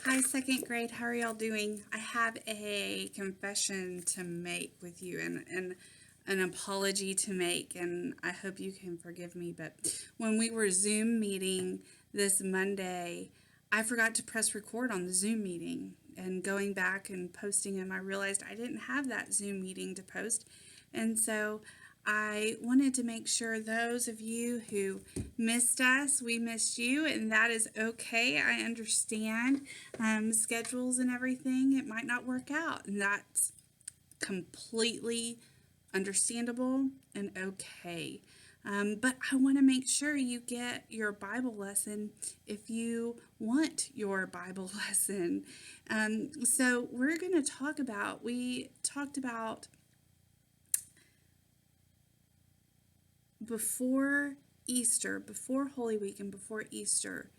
Hi, second grade. How are y'all doing? I have a confession to make with you and an apology to make, and I hope you can forgive me. But when we were Zoom meeting this Monday, I forgot to press record on the Zoom meeting. And going back and posting them, I realized I didn't have that Zoom meeting to post. And so I wanted to make sure those of you who missed us, we missed you, and that is okay. I understand schedules and everything. It might not work out, and that's completely understandable and okay. But I want to make sure you get your Bible lesson if you want your Bible lesson. So we talked about before Easter, before Holy Week and before Easter,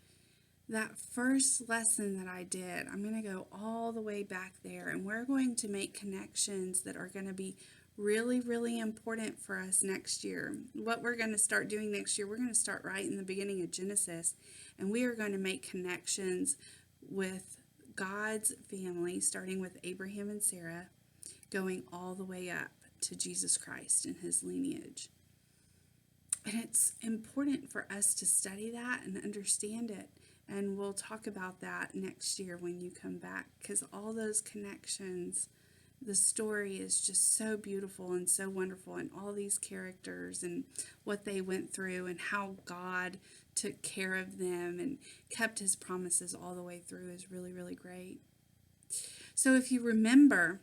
that first lesson that I did, I'm going to go all the way back there, and we're going to make connections that are going to be really, really important for us next year. What we're going to start doing next year, we're going to start right in the beginning of Genesis, and we are going to make connections with God's family, starting with Abraham and Sarah, going all the way up to Jesus Christ and his lineage. And it's important for us to study that and understand it. And we'll talk about that next year when you come back, because all those connections, the story is just so beautiful and so wonderful, and all these characters and what they went through and how God took care of them and kept his promises all the way through is really, really great. So if you remember,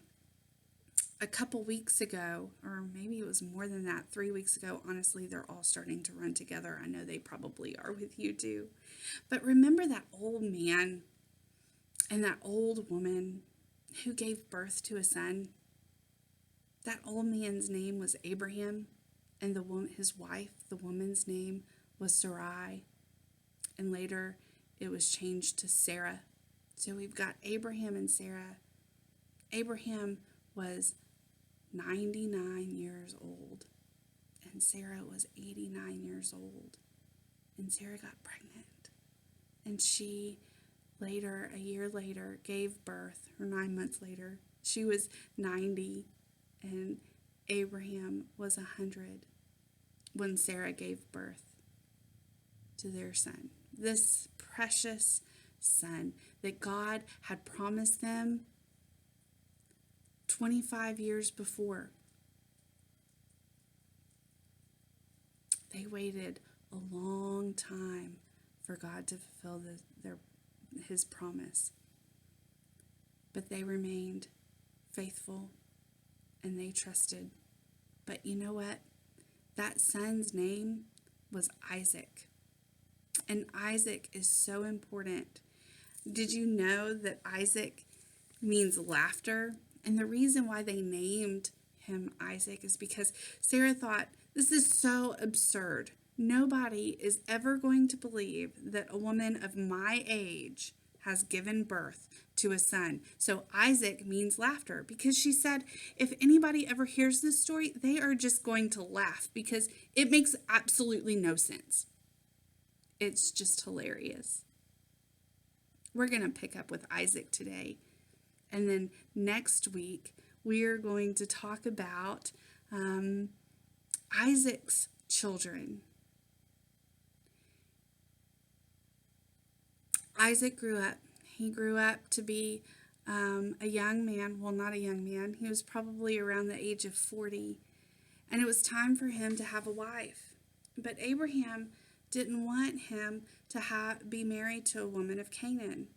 a couple weeks ago, or maybe it was more than that, 3 weeks ago, honestly, they're all starting to run together. I know they probably are with you too. But remember that old man and that old woman who gave birth to a son? That old man's name was Abraham, and his wife, the woman's name was Sarai, and later it was changed to Sarah. So we've got Abraham and Sarah. Abraham was 99 years old, and Sarah was 89 years old, and Sarah got pregnant, and she later, a year later, gave birth, or 9 months later. She was 90, and Abraham was 100 when Sarah gave birth to their son, this precious son that God had promised them 25 years before. They waited a long time for God to fulfill his promise. But they remained faithful and they trusted. But you know what? That son's name was Isaac. And Isaac is so important. Did you know that Isaac means laughter? And the reason why they named him Isaac is because Sarah thought, this is so absurd. Nobody is ever going to believe that a woman of my age has given birth to a son. So Isaac means laughter, because she said, if anybody ever hears this story, they are just going to laugh because it makes absolutely no sense. It's just hilarious. We're going to pick up with Isaac today. And then next week, we are going to talk about Isaac's children. Isaac grew up. He grew up to be a young man. Well, not a young man. He was probably around the age of 40. And it was time for him to have a wife. But Abraham didn't want him to be married to a woman of Canaan.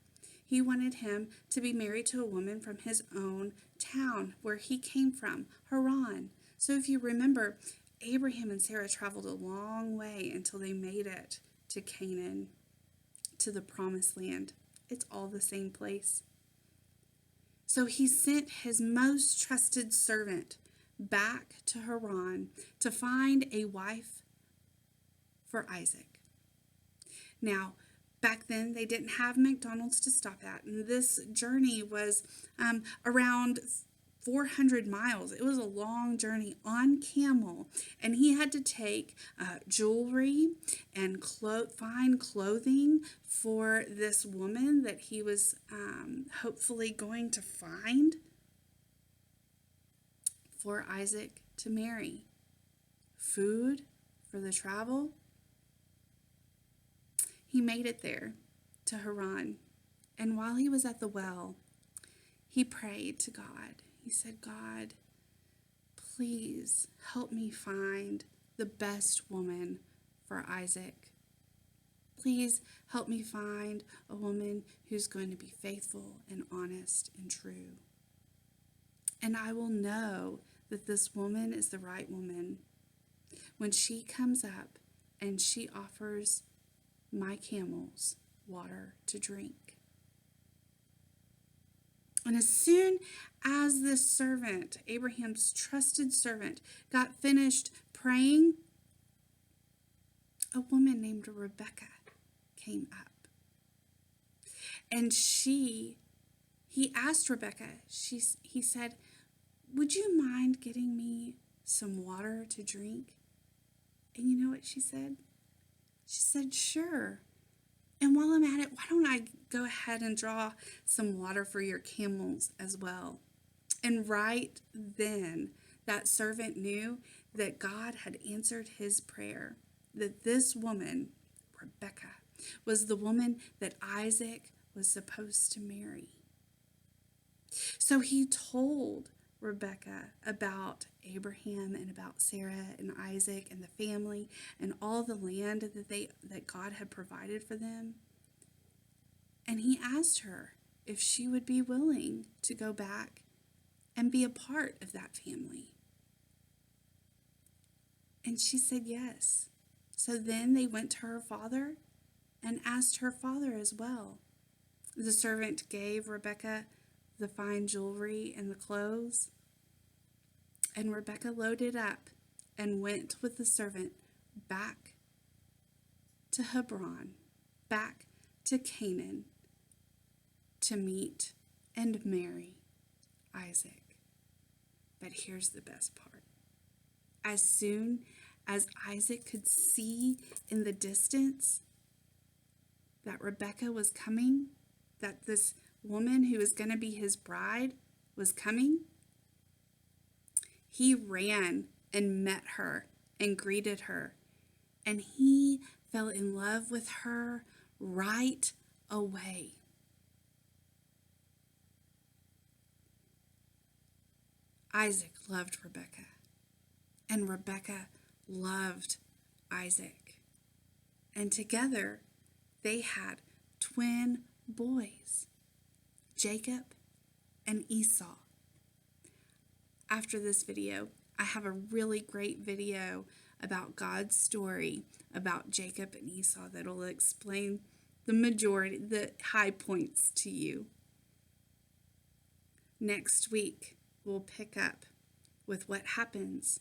He wanted him to be married to a woman from his own town where he came from, Haran. So if you remember, Abraham and Sarah traveled a long way until they made it to Canaan, to the promised land. It's all the same place. So he sent his most trusted servant back to Haran to find a wife for Isaac. Now, back then, they didn't have McDonald's to stop at, and this journey was around 400 miles. It was a long journey on camel, and he had to take jewelry and fine clothing for this woman that he was hopefully going to find for Isaac to marry. Food for the travel. He made it there to Haran, and while he was at the well, he prayed to God. He said, God, please help me find the best woman for Isaac. Please help me find a woman who's going to be faithful and honest and true. And I will know that this woman is the right woman when she comes up and she offers my camels water to drink. And as soon as this servant, Abraham's trusted servant, got finished praying, a woman named Rebekah came up. And he asked Rebekah, he said, would you mind getting me some water to drink? And you know what she said? She said, sure. And while I'm at it, why don't I go ahead and draw some water for your camels as well? And right then, that servant knew that God had answered his prayer, that this woman, Rebekah, was the woman that Isaac was supposed to marry. So he told Rebekah about Abraham and about Sarah and Isaac and the family and all the land that God had provided for them. And he asked her if she would be willing to go back and be a part of that family. And she said yes. So then they went to her father and asked her father as well. The servant gave Rebekah the fine jewelry and the clothes. And Rebekah loaded up and went with the servant back to Hebron, back to Canaan, to meet and marry Isaac. But here's the best part. As soon as Isaac could see in the distance that Rebekah was coming, that this woman who was going to be his bride was coming, he ran and met her and greeted her, and he fell in love with her right away. Isaac loved Rebekah, and Rebekah loved Isaac. And together they had twin boys, Jacob and Esau. After this video, I have a really great video about God's story about Jacob and Esau that will explain the high points to you. Next week, we'll pick up with what happens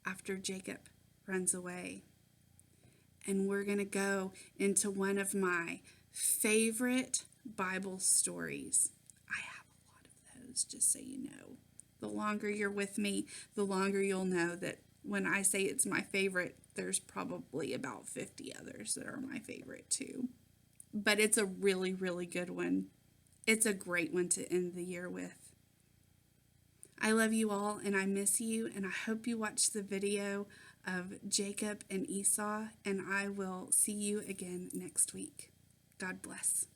after Jacob runs away. And we're going to go into one of my favorite Bible stories. I have a lot of those, just so you know. The longer you're with me, the longer you'll know that when I say it's my favorite, there's probably about 50 others that are my favorite too. But it's a really, really good one. It's a great one to end the year with. I love you all and I miss you, and I hope you watch the video of Jacob and Esau, and I will see you again next week. God bless.